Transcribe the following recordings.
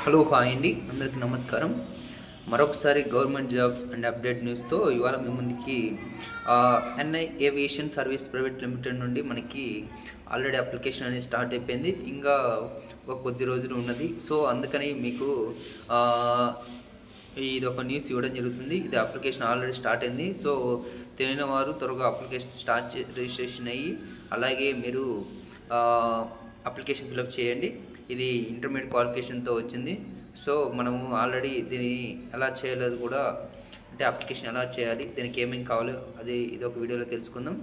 Hello hi అండి, అందరికీ నమస్కారం. మరొకసారి గవర్నమెంట్ జాబ్స్ అండ్ అప్డేట్ న్యూస్తో ఇవాళ మీ ముందుకి N I aviation service private limited నుండి మనకి ఆల్రెడీ అప్లికేషన్ అనేది స్టార్ట్ అయిపోయింది. ఇంకా ఒక కొద్ది రోజులు ఉన్నది. సో అందుకని మీకు ఆ, ఇది ఒక న్యూస్ ఇవ్వడం జరుగుతుంది. ఇది అప్లికేషన్ ఆల్రెడీ స్టార్ట్ అయింది. సో తెలియని వారు త్వరగా అప్లికేషన్ రిజిస్ట్రేషన్ అయ్యి అలాగే మీరు అప్లికేషన్ ఫిలప్ చేయండి. ఇది ఇంటర్మీడియట్ క్వాలిఫికేషన్తో వచ్చింది. సో మనము ఆల్రెడీ దీన్ని ఎలా చేయలేదు కూడా, అంటే అప్లికేషన్ ఎలా చేయాలి, దీనికి ఏమేమి కావాలో ఇది ఒక వీడియోలో తెలుసుకుందాం.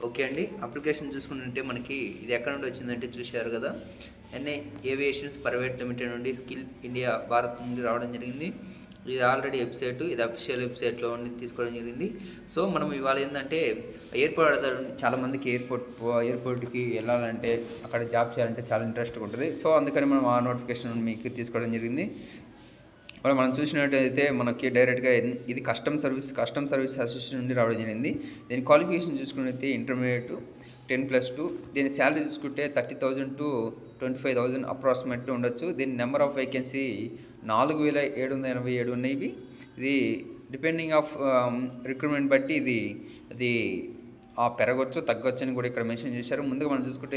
ఓకే అండి, అప్లికేషన్ చూసుకుంటే మనకి ఇది ఎక్కడ నుండి వచ్చిందంటే చూశారు కదా, ఎన్ఐ ఏవియేషన్స్ ప్రైవేట్ లిమిటెడ్ నుండి స్కిల్ ఇండియా భారత్ నుండి రావడం జరిగింది. ఇది ఆల్రెడీ వెబ్సైట్, ఇది అఫీషియల్ వెబ్సైట్లో ఉండి తీసుకోవడం జరిగింది. సో మనం ఇవాళ ఏంటంటే ఎయిర్పోర్ట్ చాలామందికి ఎయిర్పోర్ట్కి వెళ్ళాలంటే అక్కడ జాబ్ చేయాలంటే చాలా ఇంట్రెస్ట్గా ఉంటుంది. సో అందుకని మనం ఆ నోటిఫికేషన్ మీకు తీసుకోవడం జరిగింది. మనం చూసినట్టయితే మనకి డైరెక్ట్గా ఇది కస్టమ్ సర్వీస్ అసోసియేషన్ నుండి రావడం జరిగింది. దీని క్వాలిఫికేషన్ చూసుకున్నట్లయితే ఇంటర్మీడియట్ 10+2. దీని శాలరీ చూసుకుంటే 30,000 to 25,000 అప్రాక్సిమేట్లీ ఉండొచ్చు. దీని నెంబర్ ఆఫ్ వేకెన్సీ 4,787 ఉన్నాయి. ఇది డిపెండింగ్ ఆఫ్ రిక్రూట్మెంట్ బట్టి ఇది పెరగవచ్చు తగ్గొచ్చు అని కూడా ఇక్కడ మెన్షన్ చేశారు. ముందుగా మనం చూసుకుంటే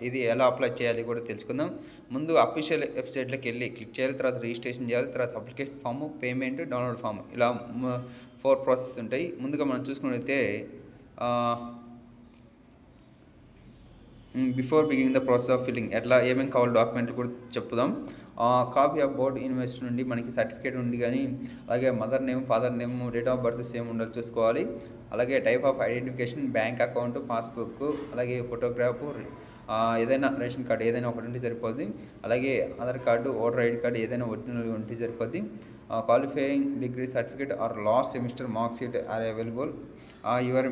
ఇది ఎలా అప్లై చేయాలి కూడా తెలుసుకుందాం. ముందు అఫీషియల్ వెబ్సైట్లోకి వెళ్ళి క్లిక్ చేయాలి, తర్వాత రిజిస్ట్రేషన్ చేయాలి, తర్వాత application form, payment, download form, ఇలా 4 ప్రాసెస్ ఉంటాయి. ముందుగా మనం చూసుకున్నట్లయితే before beginning the process of filling ఏమేమి కావాలి డాక్యుమెంట్లు కూడా చెప్పుదాం. కాపీ ఆఫ్ బోర్డ్ యూనివర్సిటీ నుండి మనకి సర్టిఫికేట్ ఉంది, కానీ అలాగే mother name, father name, date of birth same ఉండాలి చూసుకోవాలి. అలాగే type of identification, bank account, passbook, అలాగే ఫోటోగ్రాఫ్, ఏదైనా రేషన్ కార్డు ఏదైనా ఒకటి ఉంటే సరిపోద్ది. అలాగే Aadhaar card, voter ID card ఏదైనా ఒరిజినల్ ఉంటే సరిపోద్ది. Qualifying degree certificate or last semester mark sheet or available. Your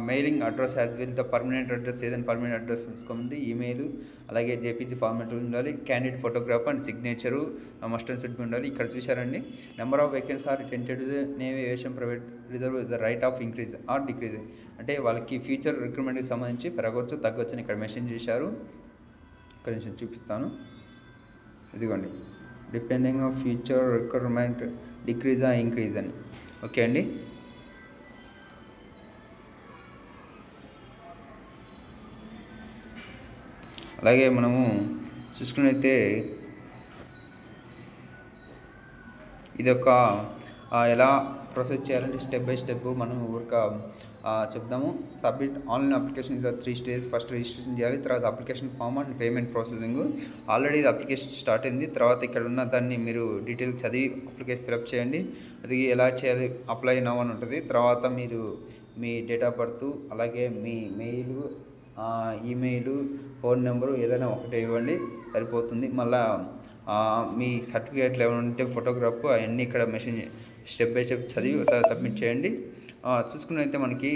mailing address as well the permanent address, ఏదైనా పర్మనెంట్ అడ్రస్ తీసుకోమంది, ఈమెయిల్, అలాగే జేపీజీ ఫార్మాట్ ఉండాలి. Candidate photograph and signature must and should be ఉండాలి. ఇక్కడ చూశారండి, number of vacancy are tented name aviation private reserve the right of increase or decrease, అంటే వాళ్ళకి future రిక్రూట్మెంట్కి సంబంధించి పెరగవచ్చు తగ్గొచ్చు అని ఇక్కడ మెన్షన్ చేశారు. ఇక్కడ నేను చూపిస్తాను, ఇదిగోండి, డిపెండింగ్ ఆఫ్ ఫ్యూచర్ రిక్రూట్మెంట్ డిక్రీజా ఇంక్రీజ్ అని. ఓకే అండి, అలాగే మనము చూసుకున్నైతే ఇది ఒక ఎలా ప్రాసెస్ చేయాలంటే స్టెప్ బై స్టెప్ మనం ఊరిక చెప్దాము. Submit online application is 3 stages. First registration చేయాలి, తర్వాత application form and payment processing. Already ఇది అప్లికేషన్ స్టార్ట్ అయింది. తర్వాత ఇక్కడ ఉన్న దాన్ని మీరు డీటెయిల్స్ చదివి అప్లికేషన్ ఫిలప్ చేయండి. అది ఎలా చేయాలి, అప్లై నౌ అని ఉంటుంది. తర్వాత మీరు మీ డేట్ ఆఫ్ బర్త్, అలాగే మీ మెయిల్, ఈమెయిల్, ఫోన్ నెంబరు ఏదైనా ఒకటి ఇవ్వండి సరిపోతుంది. మళ్ళీ మీ సర్టిఫికేట్లు ఏమైనా ఉంటే ఫోటోగ్రాఫ్ అవన్నీ ఇక్కడ మెన్షన్ స్టెప్ బై స్టెప్ చదివి ఒకసారి సబ్మిట్ చేయండి. చూసుకున్నైతే మనకి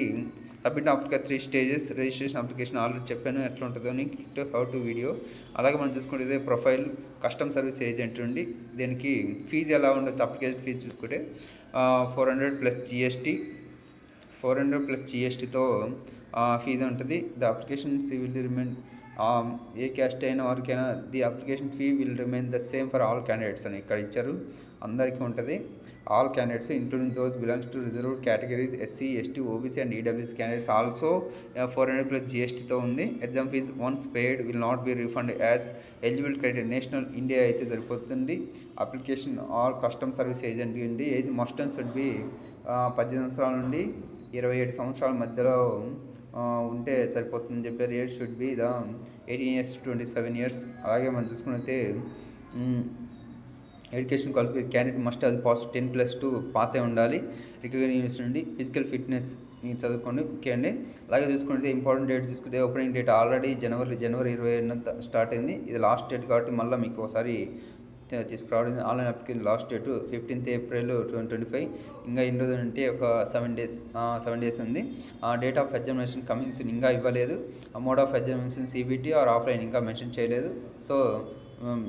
submit after 3 stages registration application already చెప్పాను ఎట్లా ఉంటుందో అని, హౌ టు వీడియో. అలాగే మనం చూసుకుంటే ప్రొఫైల్ కస్టమ్ సర్వీస్ ఏజెంట్ ఉండి దీనికి ఫీజు ఎలా ఉండొచ్చు, అప్లికేషన్ ఫీజు చూసుకుంటే 400 + GST, 400 + GSTతో ఫీజు ఉంటుంది. The application fee will remain, ఏ క్యాస్ట్ అయిన వారికైనా the application fee will remain the same for all candidates అని ఇక్కడ ఇచ్చారు. అందరికీ ఉంటుంది, all candidates including those belongs to reserved categories, SC, ST, OBC and EWS candidates also 400 + GSTతో ఉంది. Exam fees once paid will not be refund as eligible criteria. National India అయితే సరిపోతుంది. Application all custom service agent అండి. Age must and should B 18 సంవత్సరాల నుండి 27 సంవత్సరాల మధ్యలో ఉంటే సరిపోతుందని చెప్పారు. Age should be 18 years to 27 years. అలాగే మనం చూసుకున్నైతే ఎడ్యుకేషన్ క్వాలిఫికేషన్ క్యాండిడేట్ మస్ట్ అది పాస్ 10+2 పాస్ అయి ఉండాలి రికగ్నైజ్డ్ యూనివర్సిటీ నుండి. ఫిజికల్ ఫిట్నెస్ చదువుకోండి. ఓకే అండి, అలాగే చూసుకుంటే ఇంపార్టెంట్ డేట్ చూసుకుంటే ఓపెనింగ్ డేట్ ఆల్రెడీ జనవరి 27 స్టార్ట్ అయింది. ఇది లాస్ట్ డేట్ కాబట్టి మళ్ళీ మీకు ఒకసారి తీసుకురావడం. Online application last date 15th April 2025. ఇంకా ఎన్ని రోజులు అంటే ఒక 7 days ఉంది. Date of examination coming soon ఇంకా ఇవ్వలేదు. Mode of examination CBT or offline ఇంకా మెన్షన్ చేయలేదు. సో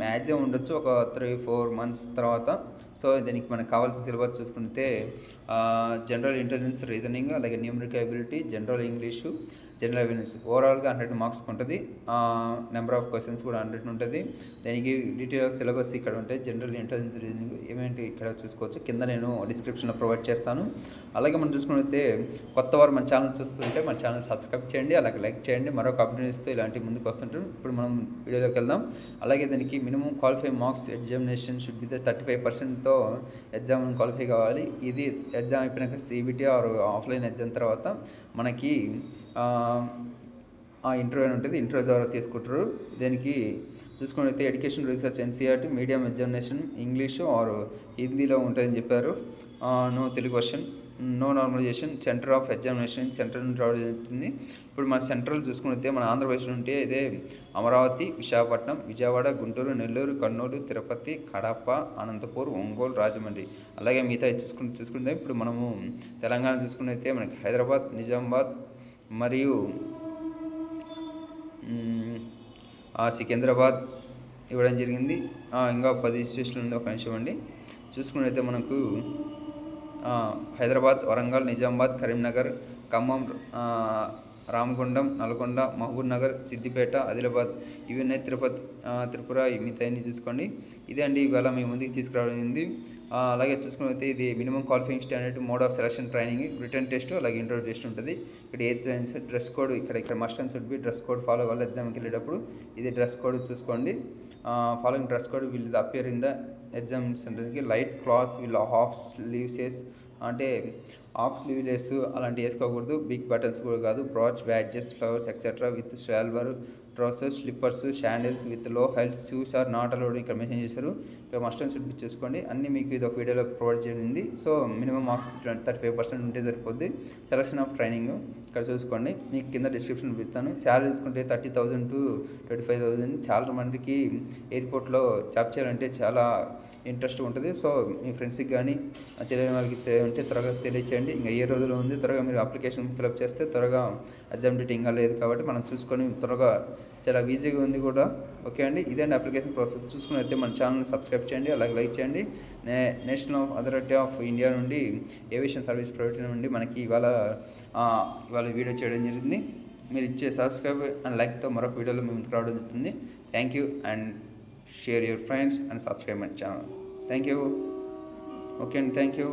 మ్యాక్సిమం ఉండొచ్చు ఒక 3-4 months తర్వాత. సో దీనికి మనకు కావాల్సిన సిలబస్ చూసుకుంటే జనరల్ ఇంటెలిజెన్స్, రీజనింగ్, అలాగే numerical ability, general English, general awareness ఓవరాల్గా 100 మార్క్స్ ఉంటుంది. నెంబర్ ఆఫ్ క్వశ్చన్స్ కూడా 100 ఉంటుంది. దానికి డీటెయిల్ సిలబస్ ఇక్కడ ఉంటాయి. జనరల్ ఇంటెలిజెన్స్ రీజనింగ్ ఏమేంటి ఇక్కడ చూసుకోవచ్చు. కింద నేను డిస్క్రిప్షన్లో ప్రొవైడ్ చేస్తాను. అలాగే మనం చూసుకున్నైతే కొత్త వారు మన ఛానల్ చూస్తుంటే మన ఛానల్ సబ్స్క్రైబ్ చేయండి, అలాగే లైక్ చేయండి. మరొక అప్డేట్స్తో ఇలాంటి ముందుకు వస్తుంటాం. ఇప్పుడు మనం వీడియోలోకి వెళ్దాం. అలాగే దానికి minimum qualify marks examination should be 35%తో ఎగ్జామ్ క్వాలిఫై కావాలి. ఇది ఎగ్జామ్ అయిపోయినాక సిబిటీ ఆర్ ఆఫ్లైన్ ఎగ్జామ్ తర్వాత మనకి ఇంటర్వ్యూ ఉంటుంది. ఇంటర్వ్యూ ద్వారా తీసుకుంటారు. దీనికి చూసుకున్నట్లయితే education research NCERT medium examination English or హిందీలో ఉంటుందని చెప్పారు. No Telugu version, no normalization, centre of examination central నుండి రావడం జరుగుతుంది. ఇప్పుడు మన సెంట్రల్ చూసుకున్నట్లయితే మన ఆంధ్రప్రదేశ్ నుండి ఇదే అమరావతి, విశాఖపట్నం, విజయవాడ, గుంటూరు, నెల్లూరు, కర్నూలు, తిరుపతి, కడప, అనంతపూర్, ఒంగోలు, రాజమండ్రి. అలాగే మిగతా చూసుకుంటే ఇప్పుడు మనము తెలంగాణ చూసుకున్నట్లయితే మనకి హైదరాబాద్, నిజామాబాద్ మరియు సికింద్రాబాద్ ఇవ్వడం జరిగింది. ఇంకా 10 స్టేషన్లు ఉంది. ఒక నిమిషం అండి. చూసుకున్నట్లయితే మనకు హైదరాబాద్, వరంగల్, నిజామాబాద్, కరీంనగర్, ఖమ్మం, రామగుండం, నల్గొండ, మహబూబ్ నగర్, సిద్దిపేట, ఆదిలాబాద్ ఇవి ఉన్నాయి. తిరుపతి, త్రిపుర మిగతాన్ని చూసుకోండి. ఇదే అండి ఇవాళ మీ ముందుకు తీసుకురావడింది. అలాగే చూసుకున్నట్లయితే ఇది minimum qualifying standard, mode of selection training, return test, అలాగే ఇంటర్వ్యూ టెస్ట్ ఉంటుంది. ఇక్కడ ఏదైతే డ్రెస్ కోడ్ ఇక్కడ must and should be dress code follow అవ్వాలి. ఎగ్జామ్కి వెళ్ళేటప్పుడు ఇది డ్రెస్ కోడ్ చూసుకోండి. Following dress code will appear in the exam సెంటర్కి. Light clothes will half sleeves అంటే హాఫ్ స్లీవ్లెస్ అలాంటివి వేసుకోకూడదు. బిగ్ బటన్స్ కూడా కాదు. Brooch, badges, flowers etcetera with salwar, trousers, slippers, sandals with లో health shoes are not allowed ఇక్కడ mention చేశారు. ఇక్కడ మస్ట్ అండ్ షుడ్ చేసుకోండి. అన్నీ మీకు ఇది ఒక వీడియోలో ప్రొవైడ్ చేయండి. సో మినిమం మార్క్స్ 35% ఉంటే సరిపోద్ది. సెలక్షన్ ఆఫ్ ట్రైనింగ్ ఇక్కడ చూసుకోండి. మీకు కింద డిస్క్రిప్షన్ ఇస్తాను. శాలరీ చూసుకుంటే 30,000 to 25,000. చాలా మందికి ఎయిర్పోర్ట్లో జాబ్ చేయాలంటే చాలా ఇంట్రెస్ట్ ఉంటుంది. సో మీ ఫ్రెండ్స్కి కానీ తెలియని వాళ్ళకి ఉంటే త్వరగా తెలియచేయండి. ఇంకా ఏ రోజులో ఉంది, త్వరగా మీరు అప్లికేషన్ ఫిల్అప్ చేస్తే త్వరగా ఎగ్జామ్ డేట్ ఇంకా లేదు కాబట్టి మనం చూసుకొని త్వరగా చాలా ఈజీగా ఉంది కూడా. ఓకే అండి, ఇదండి అప్లికేషన్ ప్రాసెస్. చూసుకుని అయితే మన ఛానల్ని సబ్స్క్రైబ్ చేయండి, అలాగే లైక్ చేయండి. నేషనల్ అథారిటీ ఆఫ్ ఇండియా నుండి ఏవియేషన్ సర్వీస్ ప్రైవేట్ నుండి మనకి ఇవాళ వీడియో చేయడం జరిగింది. మీరు ఇచ్చే సబ్స్క్రైబ్ అండ్ లైక్తో మరొక వీడియోలో మేము రావడం జరుగుతుంది. Thank you and share your friends and subscribe my channel. Thank you. Okay అండి, థ్యాంక్ యూ.